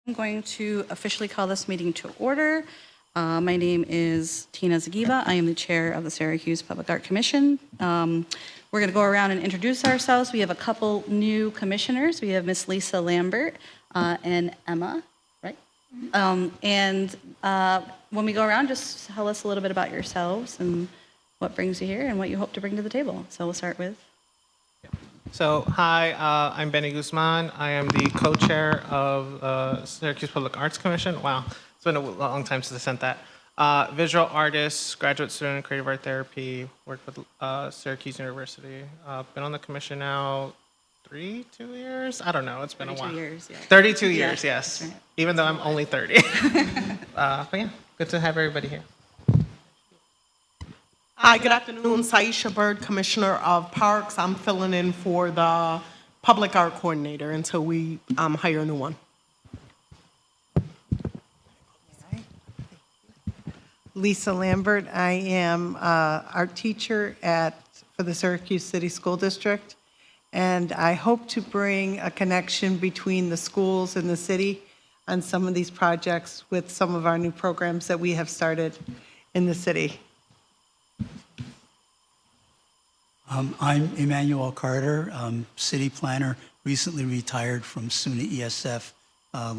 I'm going to officially call this meeting to order. My name is Tina Zagiva. I am the chair of the Syracuse Public Art Commission. We're going to go around and introduce ourselves. We have a couple new commissioners. We have Miss Lisa Lambert and Emma, right? When we go around, just tell us a little bit about yourselves and what brings you here and what you hope to bring to the table. So we'll start with. So, hi, I'm Benny Guzman. I am the co-chair of Syracuse Public Arts Commission. Wow, it's been a long time since I sent that. Visual artist, graduate student in creative art therapy, worked with Syracuse University. Been on the commission now 2 years? I don't know, it's been a while. 32 years, yeah. 32 years, Yeah, yes. that's right. Even though I'm only 30. But yeah, good to have everybody here. Hi, good afternoon. Saisha Bird, Commissioner of Parks. I'm filling in for the Public Art Coordinator until we hire a new one. Lisa Lambert. I am art teacher for the Syracuse City School District, and I hope to bring a connection between the schools and the city on some of these projects with some of our new programs that we have started in the city. I'm Emmanuel Carter, city planner, recently retired from SUNY ESF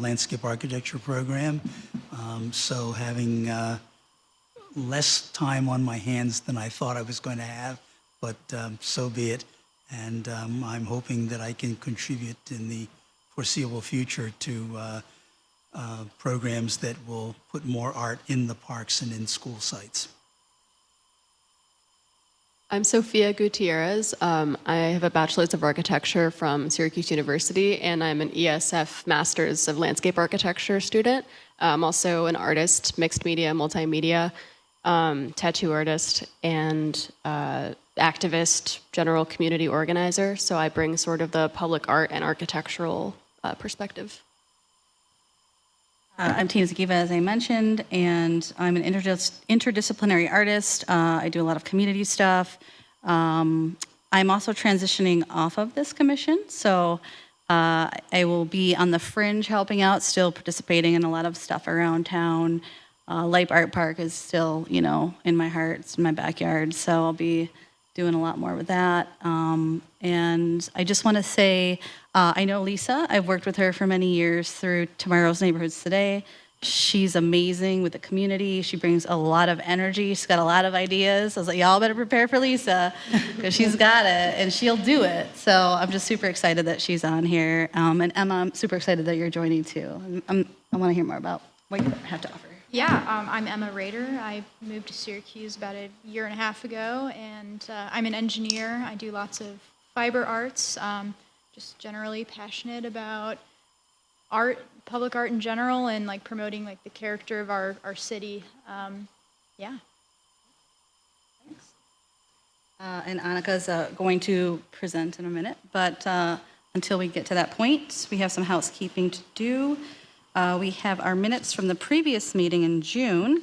landscape architecture program. So having less time on my hands than I thought I was going to have, but so be it. And I'm hoping that I can contribute in the foreseeable future to programs that will put more art in the parks and in school sites. I'm Sophia Gutierrez. I have a Bachelor's of Architecture from Syracuse University, and I'm an ESF Master's of Landscape Architecture student. I'm also an artist, mixed media, multimedia, tattoo artist, and activist, general community organizer. So I bring sort of the public art and architectural perspective. I'm Tina Zagiva, as I mentioned, and I'm an interdisciplinary artist. I do a lot of community stuff. I'm also transitioning off of this commission, so I will be on the fringe helping out, still participating in a lot of stuff around town. Lipe Art Park is still, in my heart. It's in my backyard, so I'll be doing a lot more with that. And I just want to say, I know Lisa. I've worked with her for many years through Tomorrow's Neighborhoods Today. She's amazing with the community. She brings a lot of energy. She's got a lot of ideas. I was like, y'all better prepare for Lisa because she's got it and she'll do it. So I'm just super excited that she's on here. And Emma, I'm super excited that you're joining too. I want to hear more about what you have to offer. Yeah, I'm Emma Rader. I moved to Syracuse about a year and a half ago, and I'm an engineer. I do lots of fiber arts, just generally passionate about art, public art in general, and like promoting like the character of our city. Yeah. Thanks. And Annika's going to present in a minute, but until we get to that point, we have some housekeeping to do. We have our minutes from the previous meeting in June.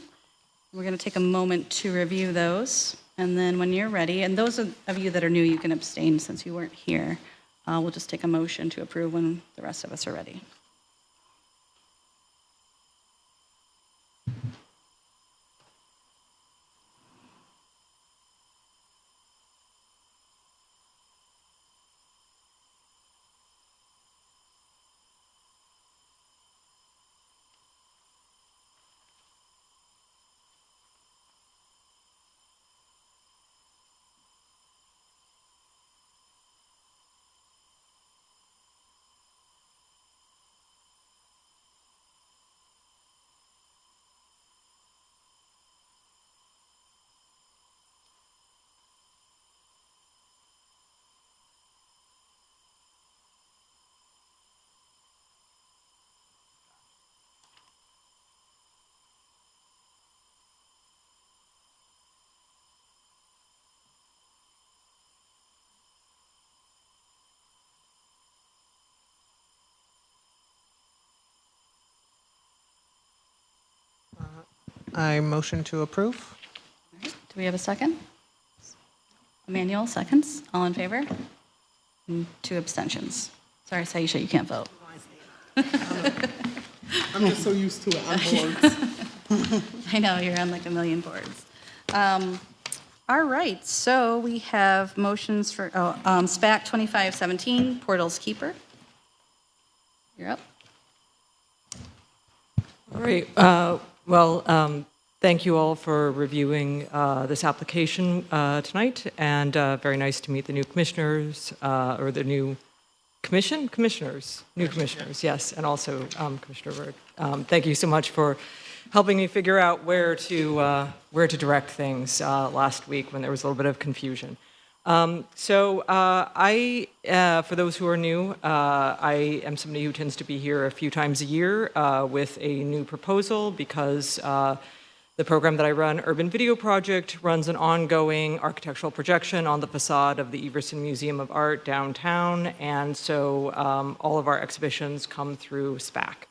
We're going to take a moment to review those, and then when you're ready, and those of you that are new, you can abstain since you weren't here. We'll just take a motion to approve when the rest of us are ready. I motion to approve. Do we have a second? Emmanuel, seconds. All in favor? And 2 abstentions. Sorry, Saisha, you can't vote. I'm just so used to it on boards. I know, you're on like a million boards. All right, so we have motions for, SPAC 2517, Portals Keeper. You're up. All right. Thank you all for reviewing this application tonight, and very nice to meet the new commissioners, or the new commissioners, yes, and also Commissioner Bird. Thank you so much for helping me figure out where to direct things last week when there was a little bit of confusion. For those who are new, I am somebody who tends to be here a few times a year with a new proposal because the program that I run, Urban Video Project, runs an ongoing architectural projection on the facade of the Everson Museum of Art downtown, and so all of our exhibitions come through SPAC.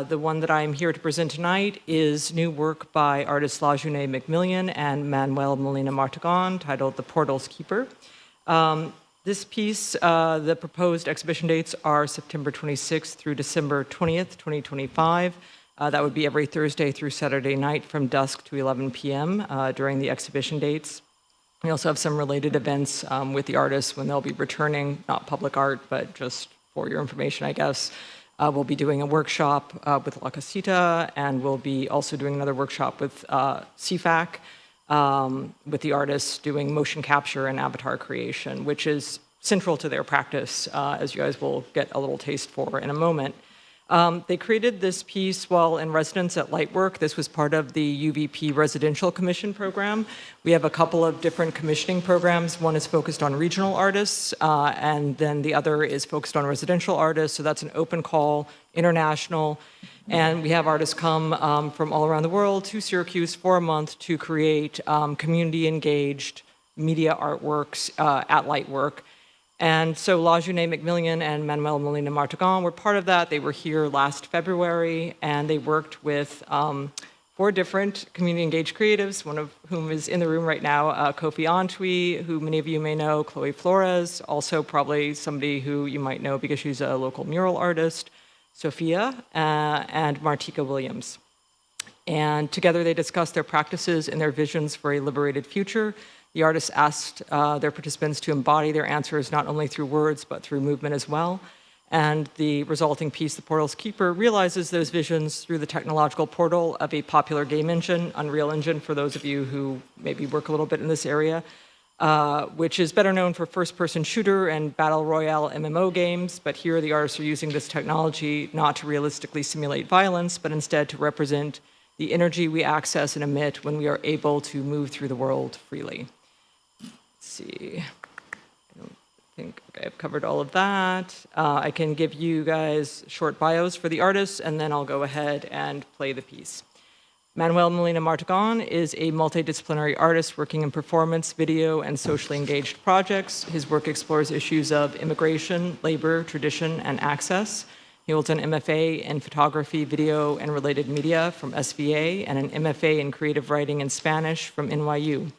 The one that I'm here to present tonight is new work by artists Lajoune McMillian and Manuel Molina Martagon titled The Portals Keeper. This piece, the proposed exhibition dates are September 26th through December 20th, 2025. That would be every Thursday through Saturday night from dusk to 11 p.m. During the exhibition dates. We also have some related events with the artists when they'll be returning, not public art, but just for your information, I guess. We'll be doing a workshop with La Casita, and we'll be also doing another workshop with CFAC, with the artists doing motion capture and avatar creation, which is central to their practice, as you guys will get a little taste for in a moment. They created this piece while in residence at Lightwork. This was part of the UVP Residential Commission program. We have a couple of different commissioning programs. One is focused on regional artists, and then the other is focused on residential artists. So that's an open call, international. And we have artists come from all around the world to Syracuse for a month to create community-engaged media artworks at Lightwork. And so Lajoune McMillian and Manuel Molina Martagon were part of that. They were here last February, and they worked with 4 different community-engaged creatives, one of whom is in the room right now, Kofi Antwi, who many of you may know, Chloe Flores, also probably somebody who you might know because she's a local mural artist, Sophia, and Martika Williams. And together they discussed their practices and their visions for a liberated future. The artists asked their participants to embody their answers not only through words, but through movement as well. And the resulting piece, The Portals Keeper, realizes those visions through the technological portal of a popular game engine, Unreal Engine, for those of you who maybe work a little bit in this area, which is better known for first-person shooter and battle royale MMO games. But here the artists are using this technology not to realistically simulate violence, but instead to represent the energy we access and emit when we are able to move through the world freely. See, I don't think, okay, I've covered all of that. I can give you guys short bios for the artists, and then I'll go ahead and play the piece. Manuel Molina Martagon is a multidisciplinary artist working in performance, video, and socially engaged projects. His work explores issues of immigration, labor, tradition, and access. He holds an MFA in photography, video, and related media from SVA, and an MFA in creative writing in Spanish from NYU.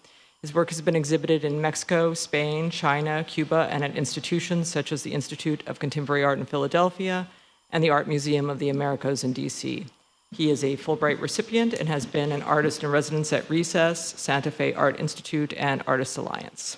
His work has been exhibited in Mexico, Spain, China, Cuba, and at institutions such as the Institute of Contemporary Art in Philadelphia and the Art Museum of the Americas in DC. He is a Fulbright recipient and has been an artist in residence at Recess, Santa Fe Art Institute, and Artists Alliance.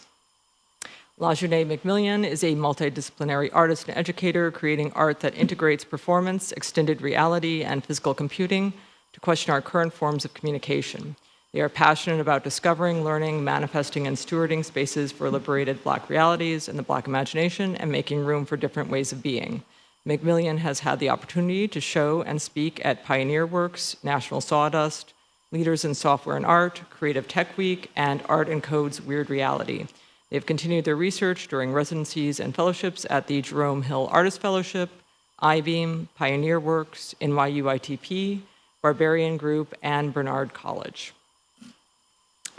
Lajoune McMillian is a multidisciplinary artist and educator creating art that integrates performance, extended reality, and physical computing to question our current forms of communication. They are passionate about discovering, learning, manifesting, and stewarding spaces for liberated Black realities and the Black imagination and making room for different ways of being. McMillian has had the opportunity to show and speak at Pioneer Works, National Sawdust, Leaders in Software and Art, Creative Tech Week, and Art and Code's Weird Reality. They've continued their research during residencies and fellowships at the Jerome Hill Artist Fellowship, I-Beam, Pioneer Works, NYU ITP, Barbarian Group, and Bernard College.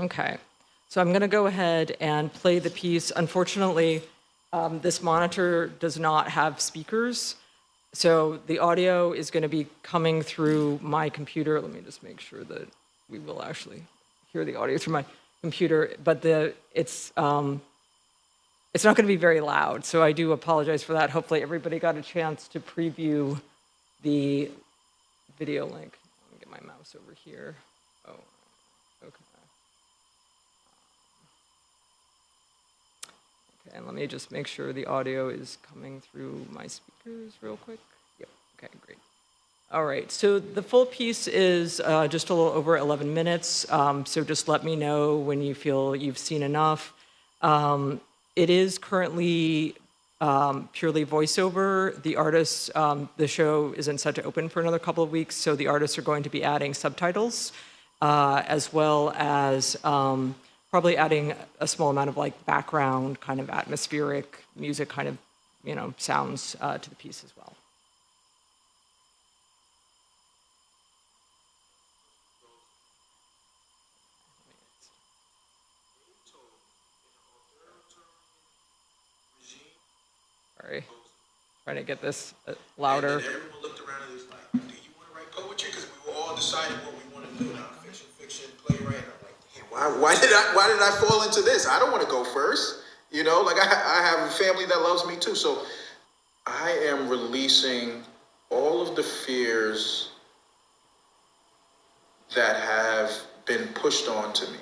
Okay, so I'm going to go ahead and play the piece. Unfortunately, this monitor does not have speakers, so the audio is going to be coming through my computer. Let me just make sure that we will actually hear the audio through my computer, but it's not going to be very loud, so I do apologize for that. Hopefully everybody got a chance to preview the video link. Let me get my mouse over here. Oh, okay. Okay, and let me just make sure the audio is coming through my speakers real quick. Yep, okay, great. All right, so the full piece is just a little over 11 minutes, so just let me know when you feel you've seen enough. It is currently purely voiceover. The artists, the show isn't set to open for another couple of weeks, so the artists are going to be adding subtitles, as well as probably adding a small amount of like background, kind of atmospheric music, kind of, you know, sounds to the piece as well. Sorry, trying to get this louder. And everyone looked around and was like, do you want to write poetry? Because we were all deciding what we want to do. Nonfiction, fiction, playwright. I'm like, damn, why did I fall into this? I don't want to go first. You know, like I have a family that loves me too. So I am releasing all of the fears that have been pushed onto me.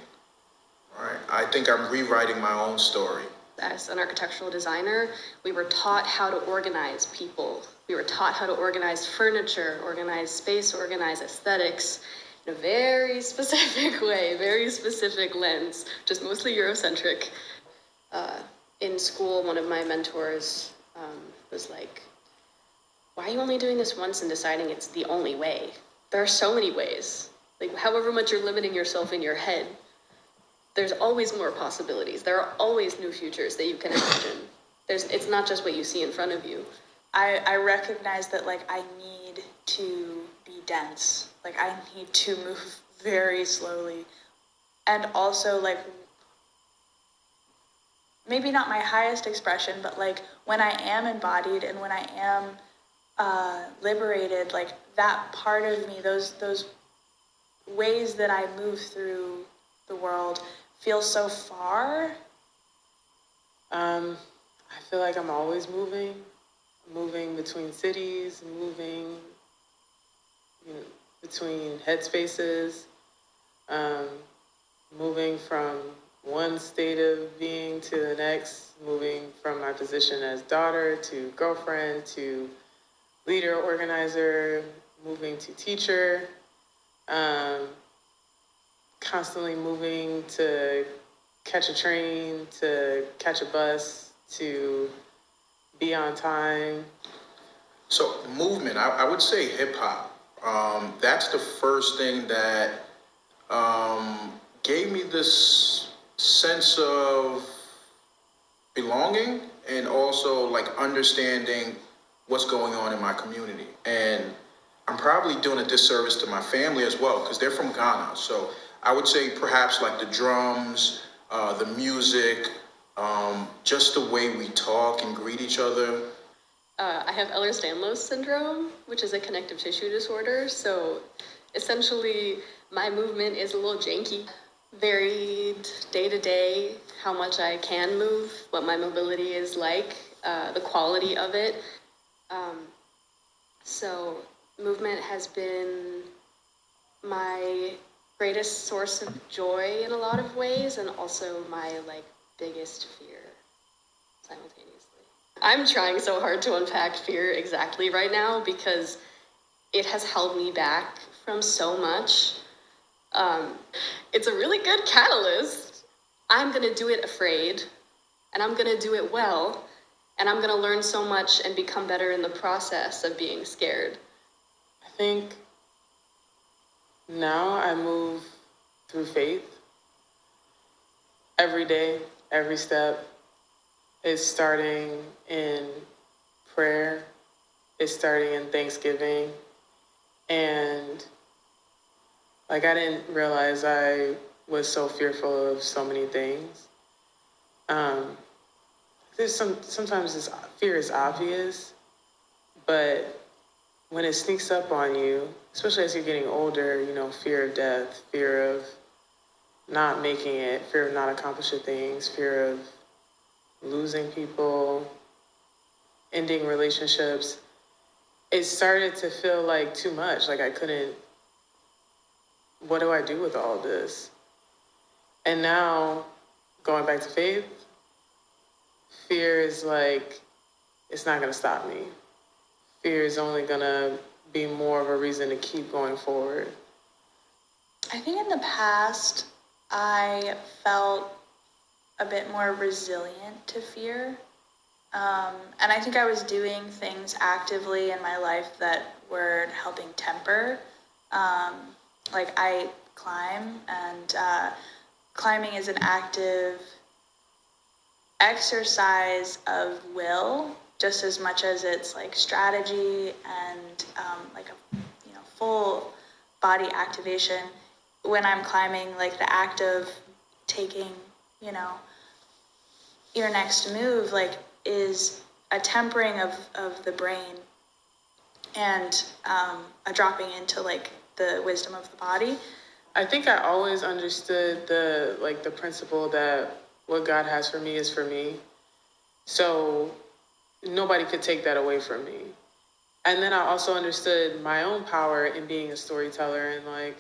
All right. I think I'm rewriting my own story. As an architectural designer, we were taught how to organize people. We were taught how to organize furniture, organize space, organize aesthetics in a very specific way, very specific lens, just mostly Eurocentric. In school, one of my mentors was like, why are you only doing this once and deciding it's the only way? There are so many ways. Like, however much you're limiting yourself in your head, there's always more possibilities. There are always new futures that you can imagine. It's not just what you see in front of you. I recognize that, like, I need to be dense. Like, I need to move very slowly. And also, like, maybe not my highest expression, but, like, when I am embodied and when I am liberated, like, that part of me, those ways that I move through the world feel so far. I feel like I'm always moving between cities, moving between headspaces, moving from one state of being to the next, moving from my position as daughter to girlfriend to leader, organizer, moving to teacher, constantly moving to catch a train, to catch a bus, to be on time. So movement, I would say hip hop. That's the first thing that gave me this sense of belonging and also like understanding what's going on in my community. And I'm probably doing a disservice to my family as well because they're from Ghana. So I would say perhaps like the drums, the music, just the way we talk and greet each other. I have Ehlers-Danlos syndrome, which is a connective tissue disorder. So essentially, my movement is a little janky. Varied day to day, how much I can move, what my mobility is like, the quality of it. So movement has been my greatest source of joy in a lot of ways, and also my like biggest fear simultaneously. I'm trying so hard to unpack fear exactly right now because it has held me back from so much. It's a really good catalyst. I'm gonna do it afraid, and I'm gonna do it well, and I'm gonna learn so much and become better in the process of being scared. I think now I move through faith. Every day, every step is starting in prayer, it's starting in Thanksgiving, and like I didn't realize I was so fearful of so many things. There's sometimes this fear is obvious, but when it sneaks up on you, especially as you're getting older, you know, fear of death, fear of not making it, fear of not accomplishing things, fear of losing people, ending relationships. it started to feel like too much. Like I couldn't, what do I do with all this? And now, going back to faith, fear is like, it's not gonna stop me. Fear is only gonna be more of a reason to keep going forward. I think in the past, I felt a bit more resilient to fear. And I think I was doing things actively in my life that were helping temper. Like I climb, and climbing is an active exercise of will, just as much as it's like strategy and like a full body activation. When I'm climbing, like the act of taking your next move, like, is a tempering of the brain and a dropping into like the wisdom of the body. I think I always understood the principle that what God has for me is for me. So nobody could take that away from me. And then I also understood my own power in being a storyteller, and like,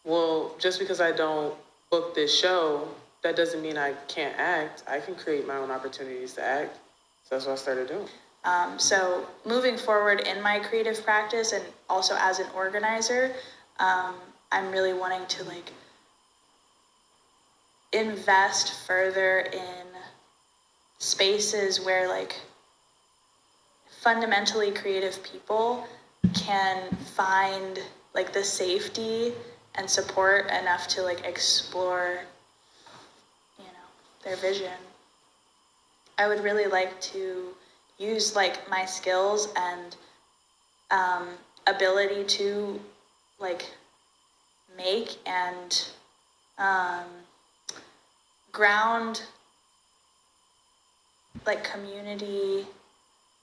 well, just because I don't book this show, that doesn't mean I can't act. I can create my own opportunities to act. So that's what I started doing. So moving forward in my creative practice and also as an organizer, I'm really wanting to like invest further in spaces where like fundamentally creative people can find like the safety and support enough to like explore, their vision. I would really like to use like my skills and ability to like make and ground like community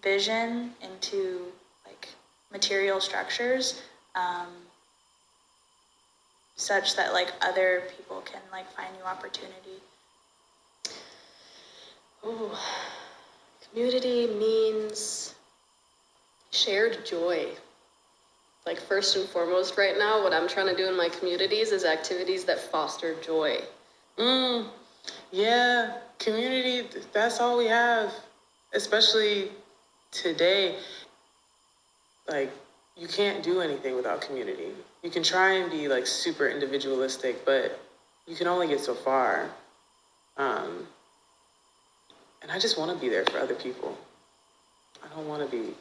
vision into like material structures, such that like other people can like find new opportunity. Ooh. Community means shared joy. Like first and foremost right now, what I'm trying to do in my communities is activities that foster joy. Yeah, community, that's all we have, especially today. Like, you can't do anything without community. You can try and be like super individualistic, but you can only get so far. And I just want to be there for other people. I don't want to be,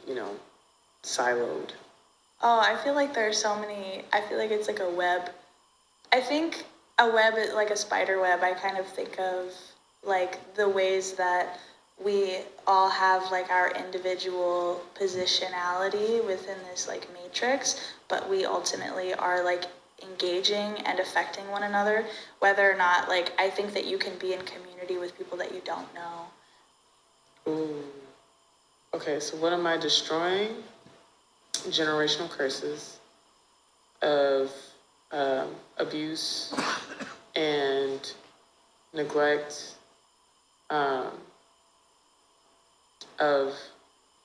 siloed. Oh, I feel like there's so many, I feel like it's like a web. I think a web is like a spider web. I kind of think of like the ways that we all have like our individual positionality within this like matrix, but we ultimately are like engaging and affecting one another, whether or not, like, I think that you can be in community with people that you don't know. Ooh. Okay, so what am I destroying? Generational curses of abuse and neglect, of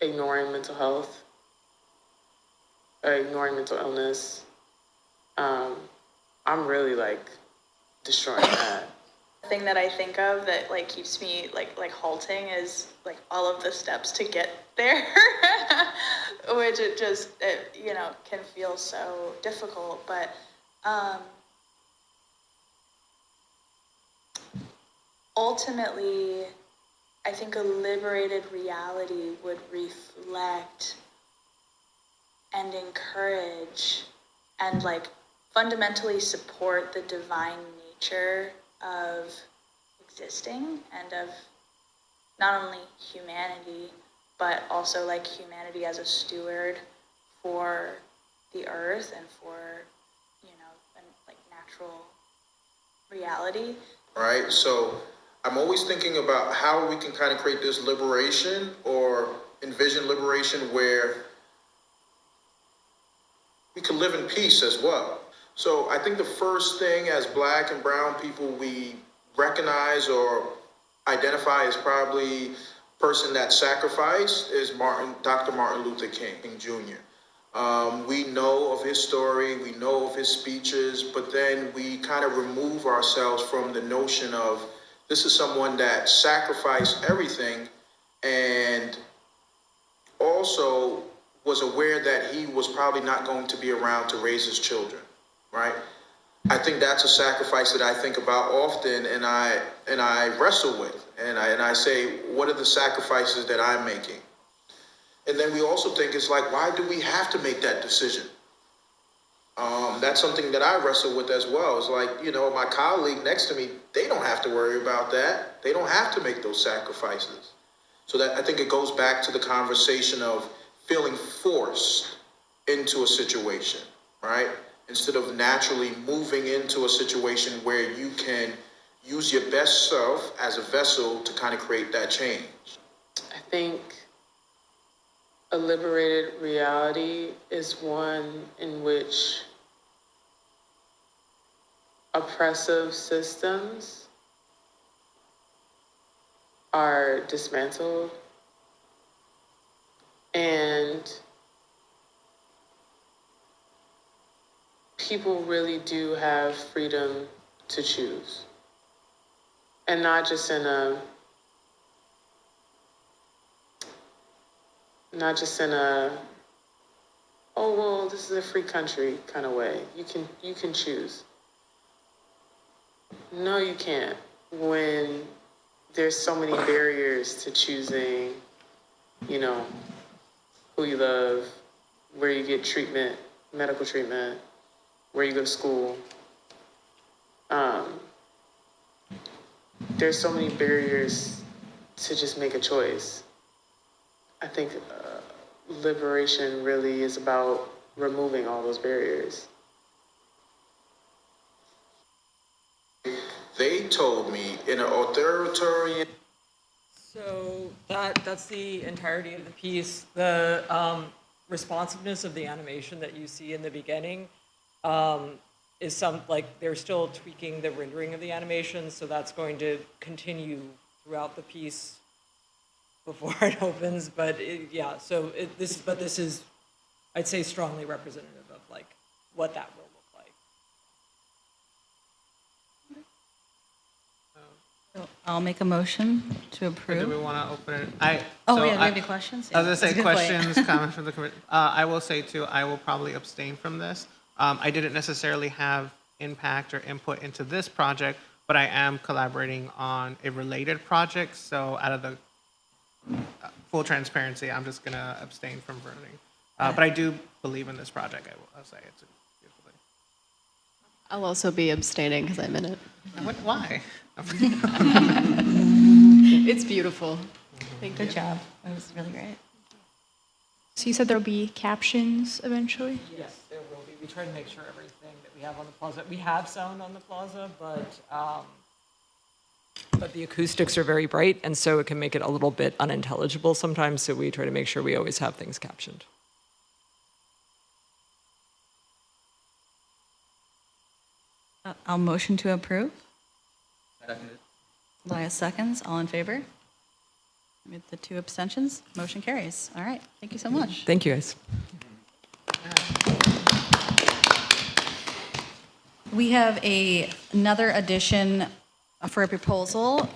ignoring mental health, or ignoring mental illness. I'm really like destroying that. The thing that I think of that like keeps me like halting is like all of the steps to get there, which it can feel so difficult. But ultimately, I think a liberated reality would reflect and encourage and like fundamentally support the divine nature of existing and of not only humanity, but also like humanity as a steward for the earth and for, like natural reality. Right? So I'm always thinking about how we can kind of create this liberation or envision liberation where we can live in peace as well. So I think the first thing as Black and brown people we recognize or identify is probably person that sacrificed is Dr. Martin Luther King Jr. We know of his story, we know of his speeches, but then we kind of remove ourselves from the notion of this is someone that sacrificed everything and also was aware that he was probably not going to be around to raise his children, right? I think that's a sacrifice that I think about often, and I wrestle with, and I say, what are the sacrifices that I'm making? And then we also think it's like, why do we have to make that decision? That's something that I wrestle with as well. It's like, you know, my colleague next to me, they don't have to worry about that. They don't have to make those sacrifices. So that I think it goes back to the conversation of feeling forced into a situation, right? Instead of naturally moving into a situation where you can use your best self as a vessel to kind of create that change. I think a liberated reality is one in which oppressive systems are dismantled and people really do have freedom to choose. And not just in a oh well, this is a free country kind of way. You can choose. No, you can't. When there's so many barriers to choosing, you know, who you love, where you get treatment, medical treatment, where you go to school. There's so many barriers to just make a choice. I think liberation really is about removing all those barriers. They told me in an authoritarian. So that's the entirety of the piece. The responsiveness of the animation that you see in the beginning is they're still tweaking the rendering of the animation, so that's going to continue throughout the piece before it opens. But this is, I'd say, strongly representative of like what that will look like. So I'll make a motion to Do we approve. want to open it? Oh, so yeah, do we I- have any questions? I was gonna That's a say good point. questions, comments from the committee. I will say too, I will probably abstain from this. I didn't necessarily have impact or input into this project, but I am collaborating on a related project. So out of the full transparency, I'm just gonna abstain from voting. But I do believe in this project. I'll say it's a beautiful thing. I'll also be abstaining because I'm in it. Why? It's beautiful. Thank you. Good job. That was really great. So you said there'll be captions eventually? Yes, there will be. We try to make sure everything that we have on the plaza, we have sound on the plaza, but the acoustics are very bright, and so it can make it a little bit unintelligible sometimes, so we try to make sure we always have things captioned. I'll motion to approve. Elias seconds. All in favor? With the 2 abstentions, motion carries. All right. Thank you so much. Thank you, guys. We have another addition for a proposal.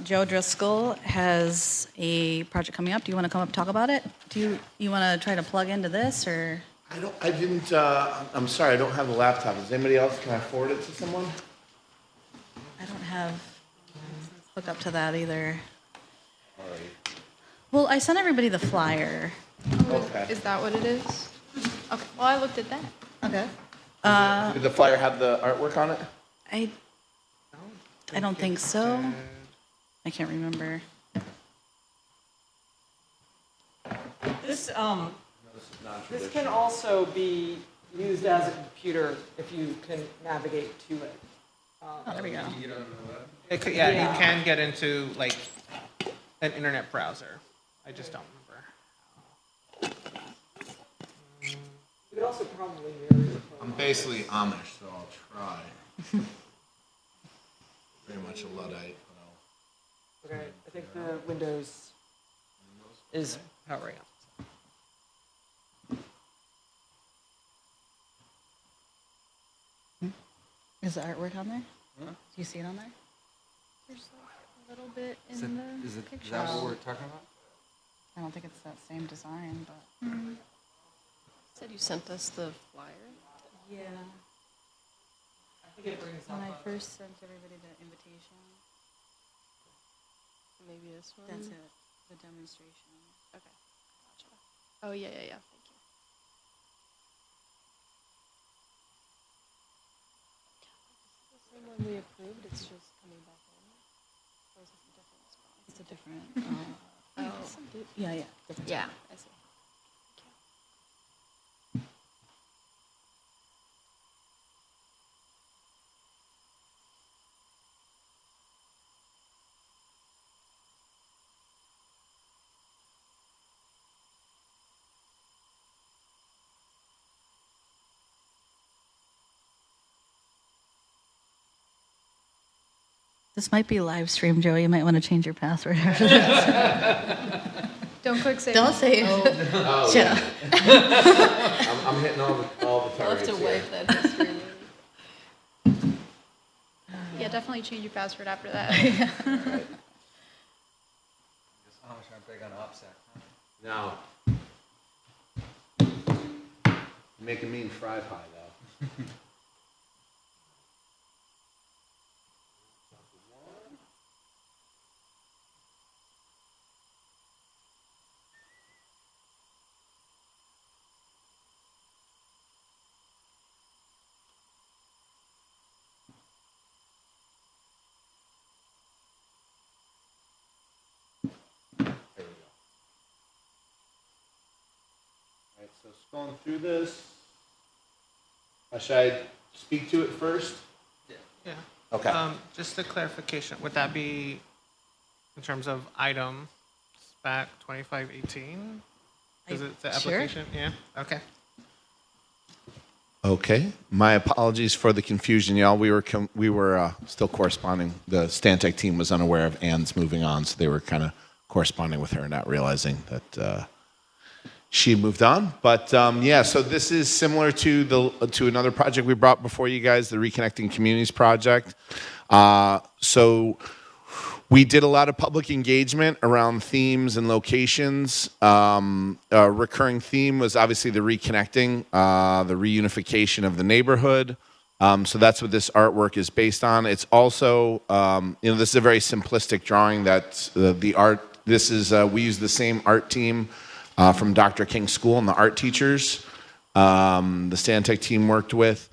Joe Driscoll has a project coming up. Do you want to come up and talk about it? Do you want to try to plug into this, or? I'm sorry, I don't have a laptop. Does anybody else, can I forward it to someone? I don't have hook up to that either. Sorry. Well, I sent everybody the flyer. Okay. Is that what it is? Okay, well, I looked at that. Okay. Did the flyer have the artwork on it? I don't think so. I can't remember. This can also be used as a computer if you can navigate to it. Oh, there we go. You can get into like an internet browser. I just don't remember. You could also probably mirror your phone. I'm basically Amish, so I'll try. Very much a Luddite, but Okay, I think the Windows is powering up. Is the artwork on there? Do you see it on there? There's like a little bit in the picture. Is that what we're talking about? I don't think it's that same design, but. Said you sent us the flyer. Yeah. When I first sent everybody the invitation, Maybe this one. that's it, the demonstration. Okay. Gotcha. Oh yeah. Thank you. Is this the same one we approved? It's just coming back in. Or is this a different response? It's a different, yeah, different. Yeah, I see. This might be live stream, Joey. You might want to change your password after this. Don't click save. Don't save. Oh, Yeah. I'm hitting all the I'll have targets to here. wipe that history. Yeah, definitely change your password after that. Guess Amish aren't big on OPSEC, huh? No. Make a mean fry pie, though. Alright, so scrolling through this. Should I speak to it first? Yeah. Okay. Just a clarification, would that be in terms of item back 2518? Is it the Sure. application? Yeah, okay. Okay. My apologies for the confusion, y'all. We were still corresponding. The Stantec team was unaware of Anne's moving on, so they were kind of corresponding with her, not realizing that she moved on. But yeah, so this is similar to another project we brought before you guys, the Reconnecting Communities project. So we did a lot of public engagement around themes and locations. A recurring theme was obviously the reconnecting, the reunification of the neighborhood. So that's what this artwork is based on. It's also, this is a very simplistic drawing that the art, this is, we use the same art team from Dr. King's school and the art teachers the Stantec team worked with.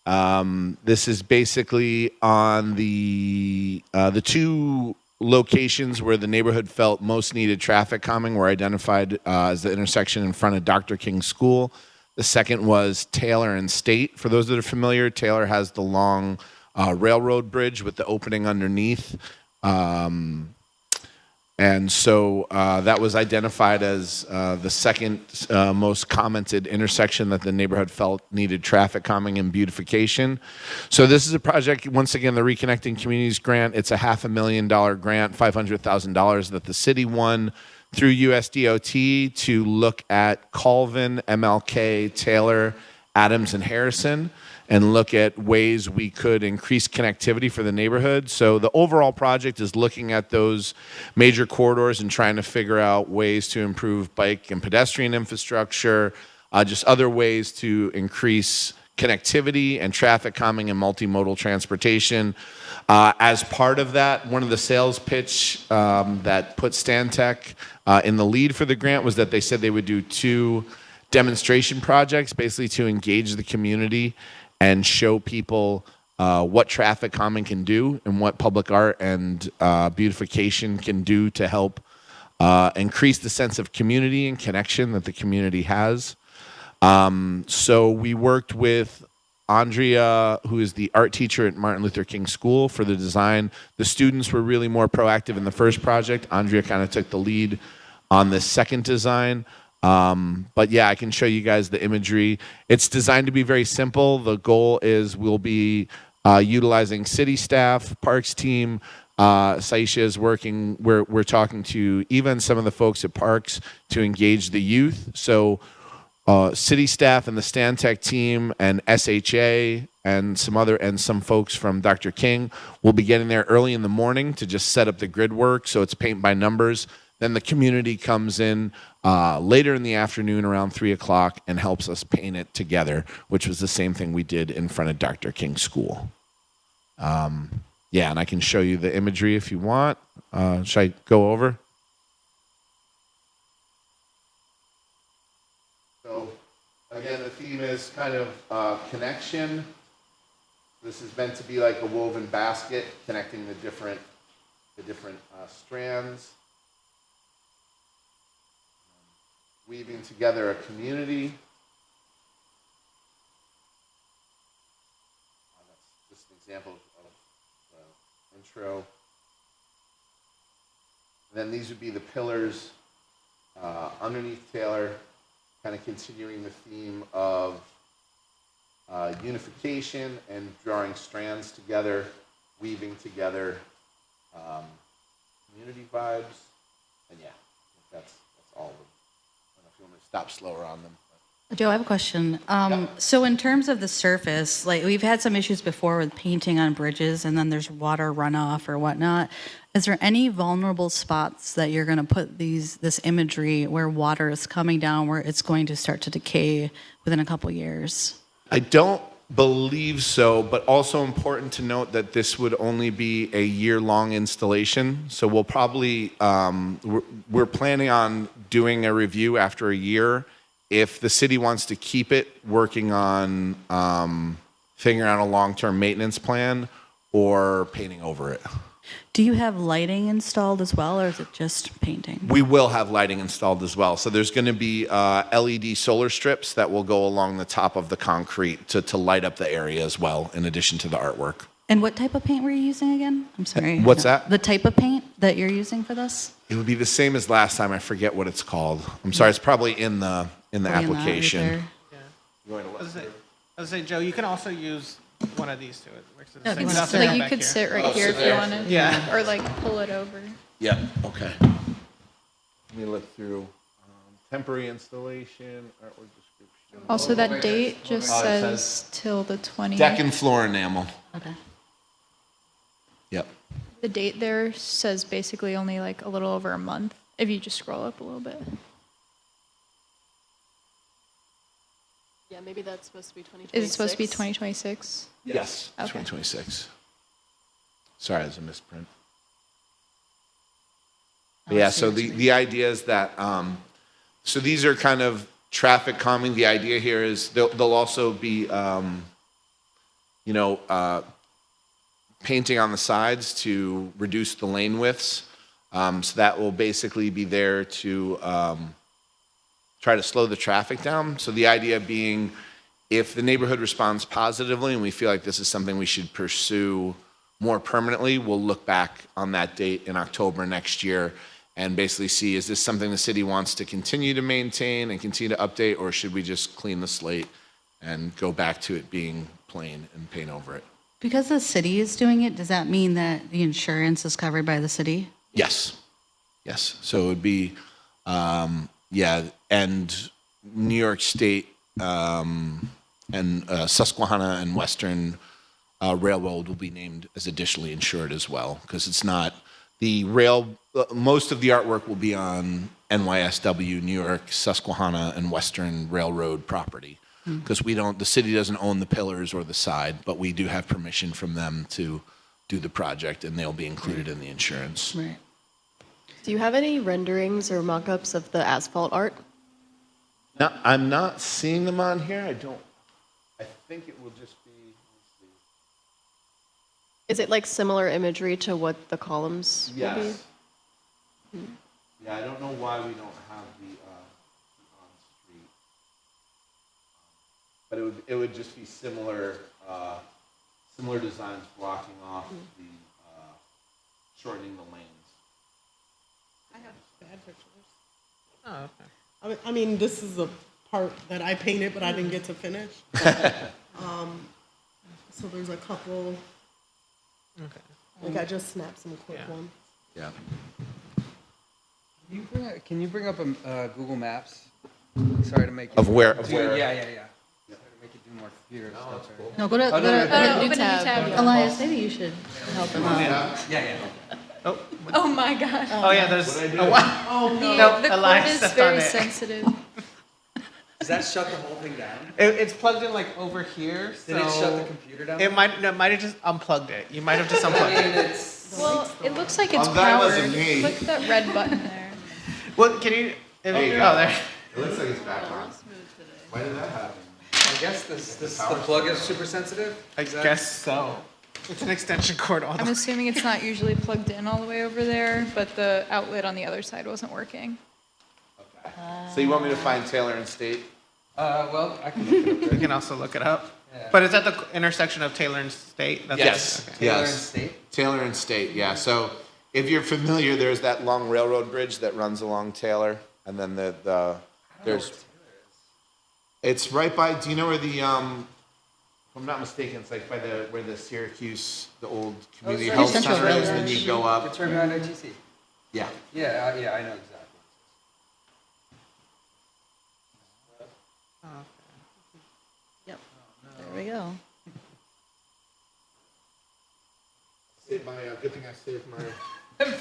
This is basically on the two locations where the neighborhood felt most needed traffic calming were identified as the intersection in front of Dr. King's school. The second was Taylor and State. For those that are familiar, Taylor has the long railroad bridge with the opening underneath. And so that was identified as the second most commented intersection that the neighborhood felt needed traffic calming and beautification. So this is a project, once again, the Reconnecting Communities grant. It's a $500,000 grant, $500,000 that the city won through USDOT to look at Colvin, MLK, Taylor, Adams, and Harrison, and look at ways we could increase connectivity for the neighborhood. So the overall project is looking at those major corridors and trying to figure out ways to improve bike and pedestrian infrastructure, just other ways to increase connectivity and traffic calming and multimodal transportation. As part of that, one of the sales pitch that put Stantec in the lead for the grant was that they said they would do 2 demonstration projects, basically to engage the community and show people what traffic calming can do and what public art and beautification can do to help increase the sense of community and connection that the community has. So we worked with Andrea, who is the art teacher at Martin Luther King School, for the design. The students were really more proactive in the first project. Andrea kind of took the lead on this second design. But yeah, I can show you guys the imagery. It's designed to be very simple. The goal is we'll be utilizing city staff, parks team, Saisha is working, we're talking to even some of the folks at Parks to engage the youth. So city staff and the Stantec team and SHA and some folks from Dr. King will be getting there early in the morning to just set up the grid work. So it's paint by numbers. Then the community comes in later in the afternoon around 3 o'clock and helps us paint it together, which was the same thing we did in front of Dr. King's school. Yeah, and I can show you the imagery if you want. Should I go over? So, again, the theme is kind of connection. This is meant to be like a woven basket connecting the different strands. Weaving together a community. That's just an example of the intro. And then these would be the pillars underneath Taylor, kind of continuing the theme of unification and drawing strands together, weaving together community vibes. And yeah, that's all of them. I'm going to stop slower on them. Joe, I have a question. So in terms of the surface, like we've had some issues before with painting on bridges and then there's water runoff or whatnot. Is there any vulnerable spots that you're going to put this imagery where water is coming down, where it's going to start to decay within a couple years? I don't believe so, but also important to note that this would only be a year-long installation. So we'll probably, we're planning on doing a review after a year. If the city wants to keep it, working on figuring out a long-term maintenance plan or painting over it. Do you have lighting installed as well, or is it just painting? We will have lighting installed as well. So there's going to be LED solar strips that will go along the top of the concrete to light up the area as well, in addition to the artwork. And what type of paint were you using again? I'm sorry. What's that? The type of paint that you're using for this? It would be the same as last time. I forget what it's called. I'm sorry. It's probably in the application. I was say, Joe, you can also use one of these two. It works the No, same. it's Nothing like back you could here. sit right here if you wanted. Yeah. Or like pull it over. Yep. Okay. Let me look through temporary installation, artwork description. Also, that date just Oh, it says till the 20th. Deck and floor enamel. Okay. Yep. The date there says basically only like a little over a month, if you just scroll up a little bit. Yeah, maybe that's supposed to be 2026. Is it supposed to be 2026? Yes. Okay. 2026. Sorry, there's a misprint. But yeah, so the idea is that, so these are kind of traffic calming. The idea here is they'll also be, painting on the sides to reduce the lane widths. So that will basically be there to try to slow the traffic down. So the idea being, if the neighborhood responds positively and we feel like this is something we should pursue more permanently, we'll look back on that date in October next year and basically see, is this something the city wants to continue to maintain and continue to update, or should we just clean the slate and go back to it being plain and paint over it? Because the city is doing it, does that mean that the insurance is covered by the city? Yes. Yes. So it would be, and New York State and Susquehanna and Western Railroad will be named as additionally insured as well, because it's not the rail, most of the artwork will be on NYSW, New York, Susquehanna, and Western Railroad property. Because the city doesn't own the pillars or the side, but we do have permission from them to do the project, and they'll be included in the insurance. Right. Do you have any renderings or mock-ups of the asphalt art? No, I'm not seeing them on here. I think it will just be, let's see. Is it like similar imagery to what the columns will be? Yes. Yeah, I don't know why we don't have the on-street. But it would just be similar designs blocking off the, shortening the lanes. I have bad pictures. Oh, okay. I mean, this is a part that I painted, but I didn't get to finish. So there's a couple. Okay. Like I just snapped some quick Yeah. ones. Yeah. Can you bring up Google Maps? Sorry to make it. Of where? Yeah, yeah, yeah. Sorry to make it do more computer stuff. Right? No, go to, Open a new tab. Elias, maybe you should help him out. Yeah, yeah. Oh, Oh my God. oh yeah, there's, oh, wow. Oh, no. No, The cord Elias is stepped on very it. sensitive. Does that shut the whole thing down? It's plugged in like over here, so. Did it shut the computer down? It might have just unplugged it. You might have just unplugged it. it's... Well, it looks like it's Oh, that powered. wasn't me. Click that red button there. Well, can you? you Oh, go. there. It looks like it's back on. Why did that happen? I guess the plug is super sensitive? I guess so. It's an extension cord all the I'm way. assuming it's not usually plugged in all the way over there, but the outlet on the other side wasn't working. So you want me to find Taylor and State? Well, I can look it up. You can also look it up. Yeah. But it's at the intersection of Taylor and State. That's Yes. Okay. Taylor and Yes. State? Taylor and State, yeah. So if you're familiar, there's that long railroad bridge that runs along Taylor, and then there's. It's right by. Do you know where the? If I'm not mistaken, it's like by where the Syracuse, the old community sorry. health Central center is, Railroad. and then you go up. It's right behind ITC. Yeah. Yeah, yeah, I know exactly. Yep, there we go. Good thing I saved my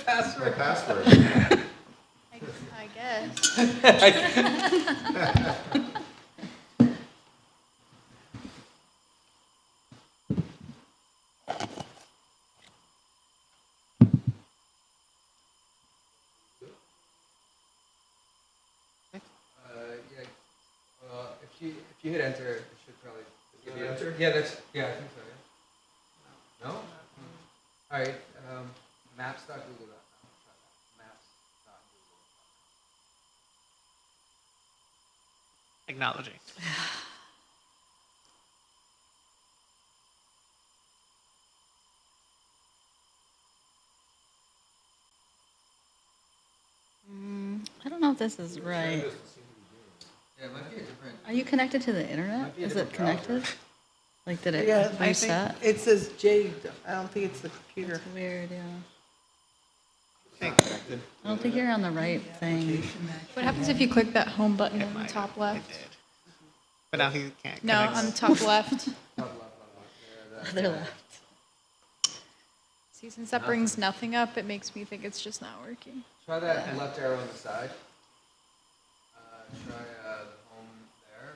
Password. password. I guess. Yeah. If you hit enter, it should probably give you enter. Yeah, I think so. Yeah. No. All right. Maps.google.com. Maps.google. Technology. I don't know if this is right. Yeah, it might be a different. Are you connected to the internet? Is it connected? Like, did it Yeah, I think reset? it says J, I don't think it's the computer. It's weird, yeah. Think. I don't think you're on the right thing. What happens if you click that home button on the top It left? did. But now he can't. No, connect. on the top left. Other left. See, since that brings nothing up, it makes me think it's just not working. Try that left arrow on the side. Try the home there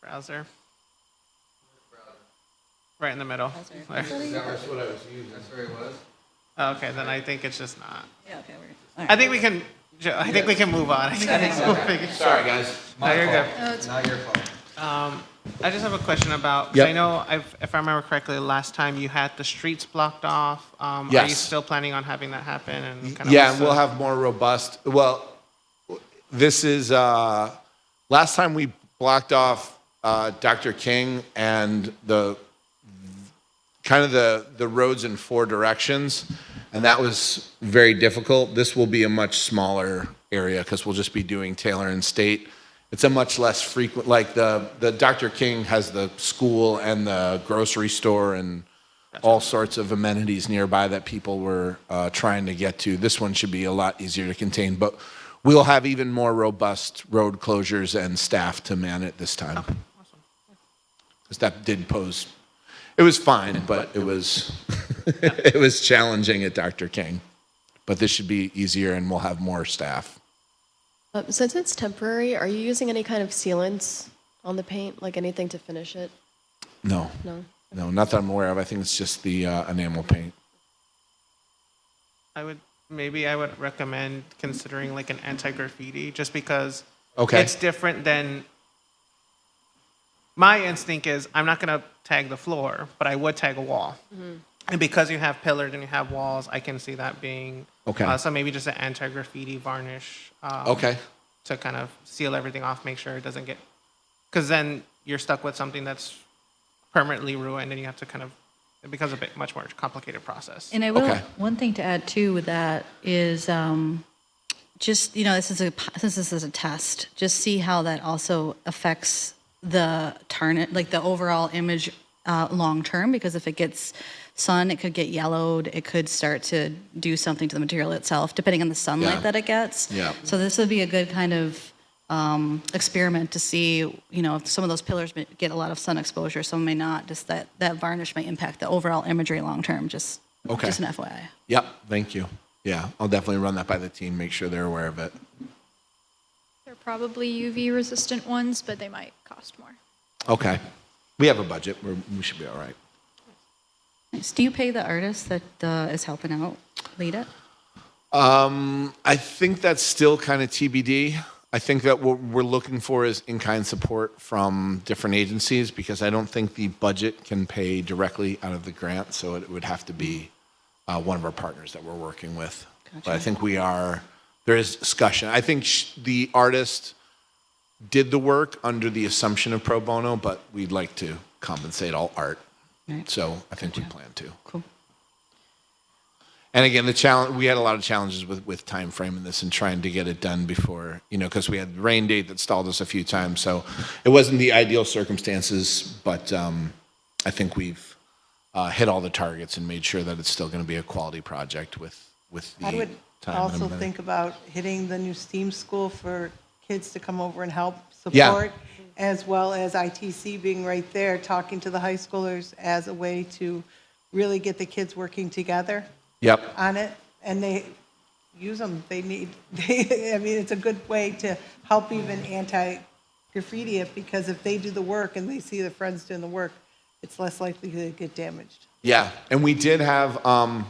for a Browser. second. Browser. Right in the middle. There. That's what I was using. That's where it was. Okay, then I think it's just not. Yeah, okay, we're, I think we can. I think we can move on. I think we'll figure. Sorry, guys. My you're fault. good. No, it's Not your fault. I just have a question about. 'Cause Yep. I know, if I remember correctly, last time you had the streets blocked off. Are you Yes. still planning on having that happen? And kind of Yeah, what's and we'll the- have more robust, well, this is, last time we blocked off Dr. King and the roads in 4 directions, and that was very difficult. This will be a much smaller area because we'll just be doing Taylor and State. It's a much less frequent, like the Dr. King has the school and the grocery store and all sorts of amenities nearby that people were trying to get to. This one should be a lot easier to contain, but we'll have even more robust road closures and staff to man it this time. Because that did pose, it was fine, but it was, it was challenging at Dr. King. But this should be easier and we'll have more staff. Since it's temporary, are you using any kind of sealants on the paint, like anything to finish it? No, No. no, not that I'm aware of. I think it's just the enamel paint. I would recommend considering like an anti-graffiti, just because Okay. it's different than. My instinct is I'm not gonna tag the floor, but I would tag a wall. And because you have pillars and you have walls, I can see that being. Okay. So maybe just an anti-graffiti varnish. Okay. To kind of seal everything off, make sure it doesn't get. Because then you're stuck with something that's permanently ruined, and you have to kind of. It becomes a bit much more complicated process. And I will, Okay. one thing to add too with that is just, since this is a test, just see how that also affects the like the overall image long-term, because if it gets sun, it could get yellowed, it could start to do something to the material itself, depending on the sunlight Yeah. that it gets. Yeah. So this would be a good kind of experiment to see, if some of those pillars get a lot of sun exposure, some may not, just that varnish may impact the overall imagery long-term, just an FYI. Yep, thank you. Yeah, I'll definitely run that by the team, make sure they're aware of it. They're probably UV resistant ones, but they might cost more. Okay. We have a budget. We should be all right. Nice. Do you pay the artist that is helping out lead it? I think that's still kind of TBD. I think that what we're looking for is in-kind support from different agencies, because I don't think the budget can pay directly out of the grant, so it would have to be one of our partners that we're working with. Gotcha. But I think there is discussion. I think the artist did the work under the assumption of pro bono, but we'd like to compensate all art. Right. So I think we plan to. Cool. And again, we had a lot of challenges with time frame in this and trying to get it done before, because we had the rain date that stalled us a few times. So it wasn't the ideal circumstances, but I think we've hit all the targets and made sure that it's still going to be a quality project with the I would time. also think about hitting the new STEAM school for kids to come over and help Yeah. support, as well as ITC being right there, talking to the high schoolers as a way to really get the kids working together Yep. on it, and they use them. It's a good way to help even anti-graffiti it, because if they do the work and they see their friends doing the work, it's less likely to get damaged. Yeah, and we did have a